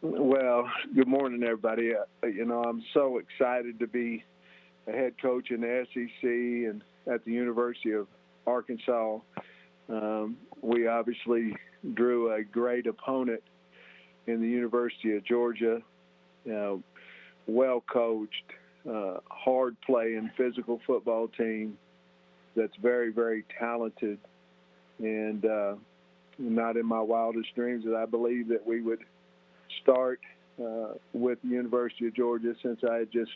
Well, good morning, everybody. I'm so excited to be a head coach in the SEC and at the University of Arkansas. We obviously drew a great opponent in the University of Georgia, well coached, hard playing, physical football team that's very, very talented, and not in my wildest dreams that I believe that we would start with the University of Georgia since I had just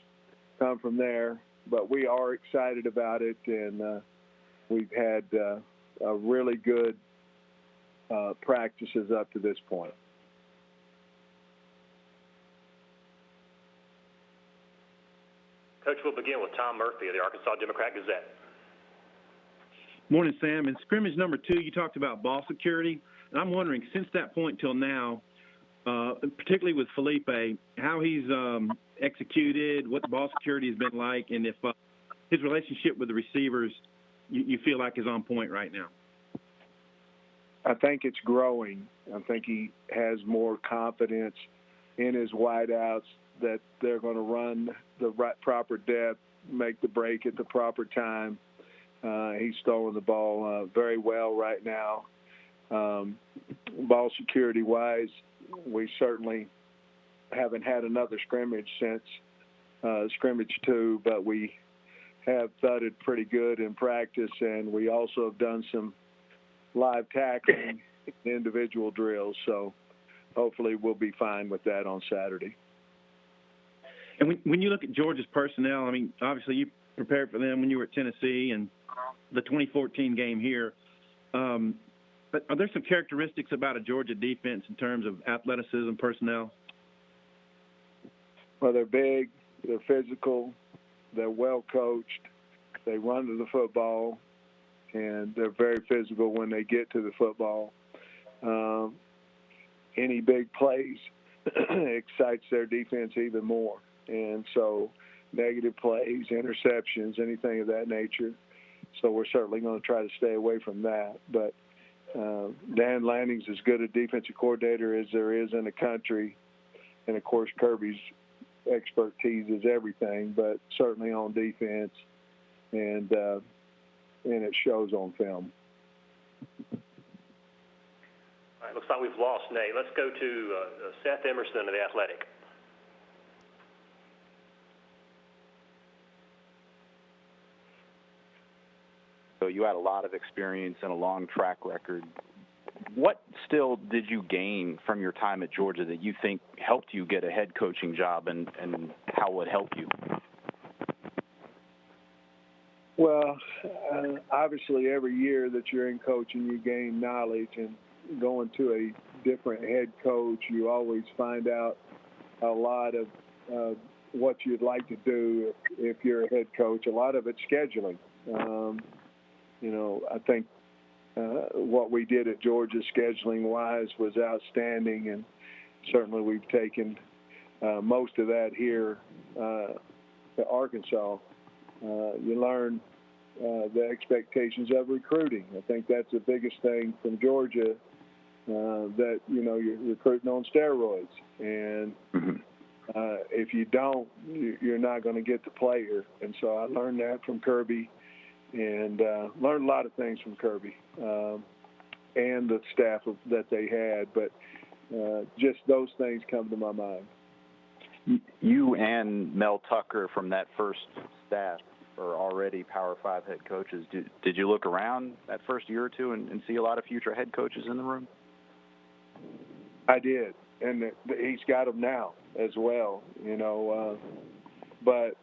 come from there. But we are excited about it, and we've had a really good practices up to this point. Coach, we'll begin with Tom Murphy of the Arkansas Democrat-Gazette. Morning, Sam. In scrimmage number 2, you talked about ball security. And I'm wondering, since that point till now, particularly with Felipe, how he's executed, what the ball security has been like, and if his relationship with the receivers you feel like is on point right now. I think it's growing. I think he has more confidence in his wideouts that they're going to run the right proper depth, make the break at the proper time. He's throwing the ball very well right now. Ball security-wise, we certainly haven't had another scrimmage since scrimmage 2, but we have thudded pretty good in practice, and we also have done some live tackling individual drills, so hopefully we'll be fine with that on Saturday. And when you look at Georgia's personnel, I mean, obviously you prepared for them when you were at Tennessee and the 2014 game here. But are there some characteristics about a Georgia defense in terms of athleticism, personnel? Well, they're big, they're physical, they're well coached, they run to the football, and they're very physical when they get to the football. Any big plays excites their defense even more. And so negative plays, interceptions, anything of that nature. So we're certainly going to try to stay away from that. But Dan Lanning's as good a defensive coordinator as there is in the country. And, of course, Kirby's expertise is everything, but certainly on defense. And it shows on film. All right, looks like we've lost Nate. Let's go to Seth Emerson of The Athletic. So you had a lot of experience and a long track record. What still did you gain from your time at Georgia that you think helped you get a head coaching job, and how would help you? Well, obviously every year that you're in coaching, you gain knowledge, and going to a different head coach, you always find out a lot of what you'd like to do if you're a head coach. A lot of it's scheduling. I think what we did at Georgia scheduling-wise was outstanding, and certainly we've taken most of that here to Arkansas. You learn the expectations of recruiting. I think that's the biggest thing from Georgia, that, you're recruiting on steroids. And if you don't, you're not going to get the player. And so I learned that from Kirby, and learned a lot of things from Kirby and the staff that they had. But just those things come to my mind. You and Mel Tucker from that first staff are already Power 5 head coaches. Did you look around that first year or two and see a lot of future head coaches in the room? I did, and he's got them now as well, But,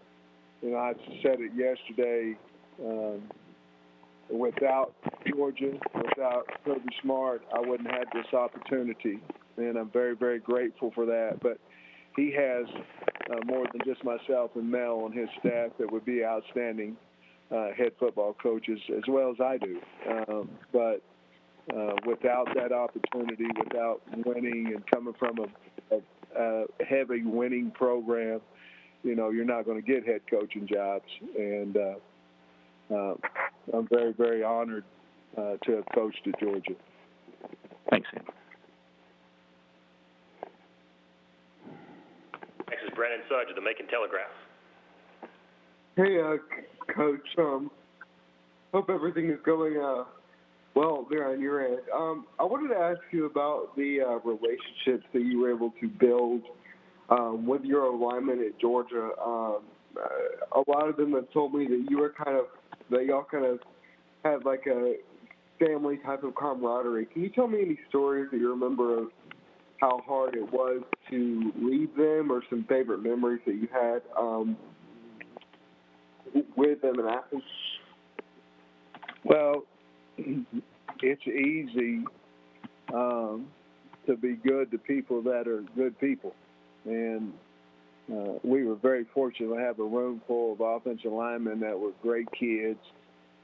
I said it yesterday, without Georgia, without Kirby Smart, I wouldn't have this opportunity, and I'm very, very grateful for that. But he has more than just myself and Mel on his staff that would be outstanding head football coaches, as well as I do. But without that opportunity, without winning and coming from a heavy winning program, you're not going to get head coaching jobs. And I'm very, very honored to have coached at Georgia. Thanks, Sam. Brandon Sudge of the Macon Telegraph. Hey, Coach. Hope everything is going well there on your end. I wanted to ask you about the relationships that you were able to build with your linemen at Georgia. A lot of them have told me that y'all kind of had like a family type of camaraderie. Can you tell me any stories that you remember of how hard it was to lead them, or some favorite memories that you had with them in Athens? Well, it's easy to be good to people that are good people. And we were very fortunate to have a room full of offensive linemen that were great kids,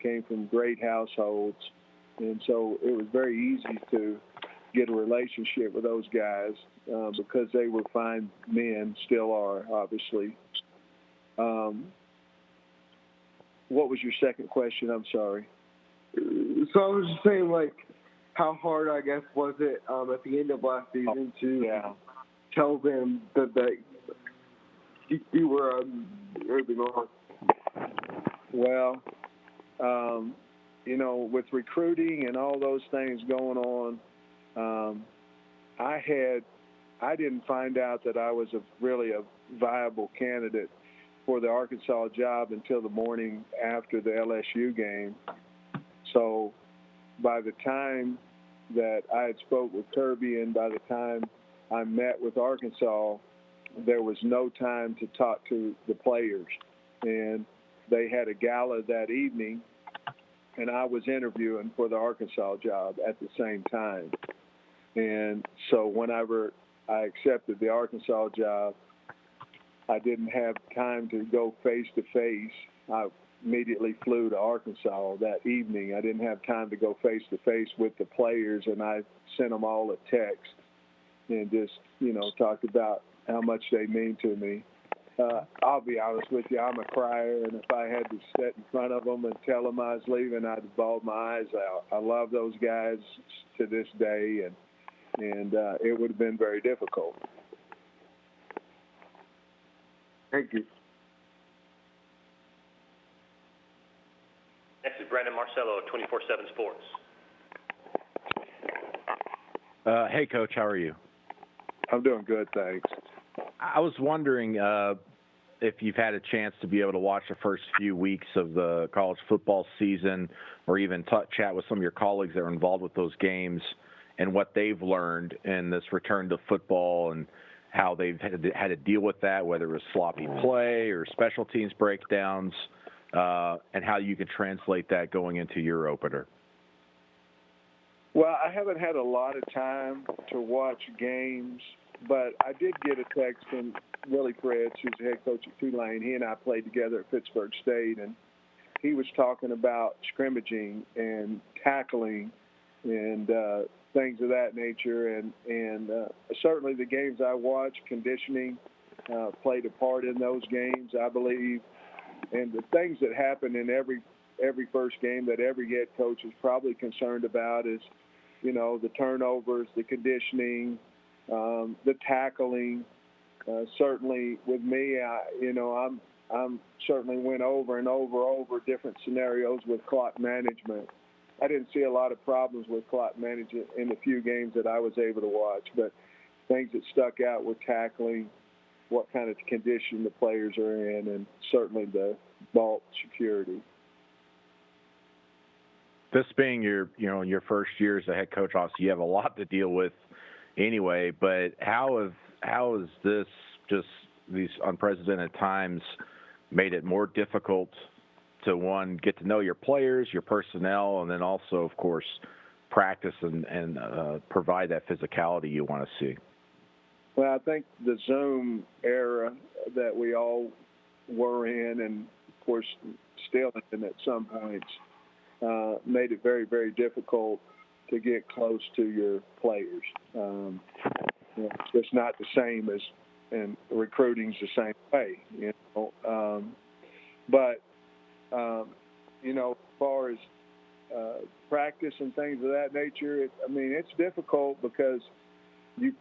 came from great households. And so it was very easy to get a relationship with those guys because they were fine men, still are, obviously. What was your second question? I'm sorry. So I was just saying, like, how hard, I guess, was it at the end of last season to tell them that you were moving on? Well, with recruiting and all those things going on, I didn't find out that I was really a viable candidate for the Arkansas job until the morning after the LSU game. So by the time that I had spoke with Kirby and by the time I met with Arkansas, there was no time to talk to the players. And they had a gala that evening, and I was interviewing for the Arkansas job at the same time. And so whenever I accepted the Arkansas job, I didn't have time to go face-to-face. I immediately flew to Arkansas that evening. I didn't have time to go face-to-face with the players, and I sent them all a text and just, talked about how much they mean to me. I'll be honest with you, I'm a crier, and if I had to sit in front of them and tell them I was leaving, I'd have bawled my eyes out. I love those guys to this day, and it would have been very difficult. Thank you. Next is Brandon Marcello, 24/7 Sports. Hey, Coach, how are you? I'm doing good, thanks. I was wondering if you've had a chance to be able to watch the first few weeks of the college football season, or even chat with some of your colleagues that are involved with those games, and what they've learned in this return to football and how they've had to deal with that, whether it was sloppy play or special teams breakdowns, and how you can translate that going into your opener. Well, I haven't had a lot of time to watch games, but I did get a text from Willie Fritz, who's the head coach at Tulane. He and I played together at Pittsburgh State, and he was talking about scrimmaging and tackling and things of that nature. And certainly the games I watched, conditioning played a part in those games, I believe. And the things that happen in every first game that every head coach is probably concerned about is, the turnovers, the conditioning, the tackling. Certainly with me, I'm certainly went over and over different scenarios with clock management. I didn't see a lot of problems with clock management in the few games that I was able to watch, but things that stuck out were tackling, what kind of condition the players are in, and certainly the vault security. This being your first year as a head coach, obviously you have a lot to deal with anyway, but how is this, just these unprecedented times, made it more difficult to, one, get to know your players, your personnel, and then also, of course, practice and provide that physicality you want to see? Well, I think the Zoom era that we all were in, and of course still in at some points, made it very, very difficult to get close to your players. It's not the same as, and recruiting's the same way, but as far as practice and things of that nature, it's difficult because you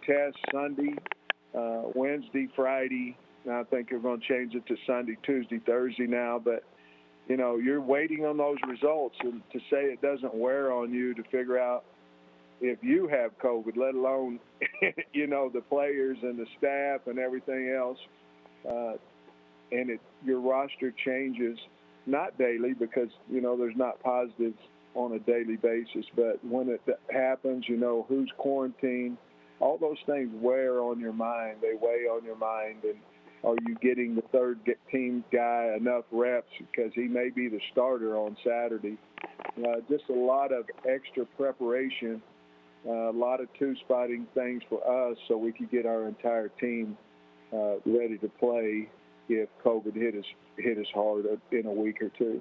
test Sunday, Wednesday, Friday. And I think they're going to change it to Sunday, Tuesday, Thursday now. But, you know, you're waiting on those results, and to say it doesn't wear on you to figure out if you have COVID, let alone, you know, the players and the staff and everything else. And your roster changes, not daily because, you know, there's not positives on a daily basis. But when it happens, you know, who's quarantined, all those things wear on your mind. They weigh on your mind. And are you getting the third team guy enough reps because he may be the starter on Saturday? Just a lot of extra preparation, a lot of two-spotting things for us so we could get our entire team ready to play if COVID hit us hard in a week or two.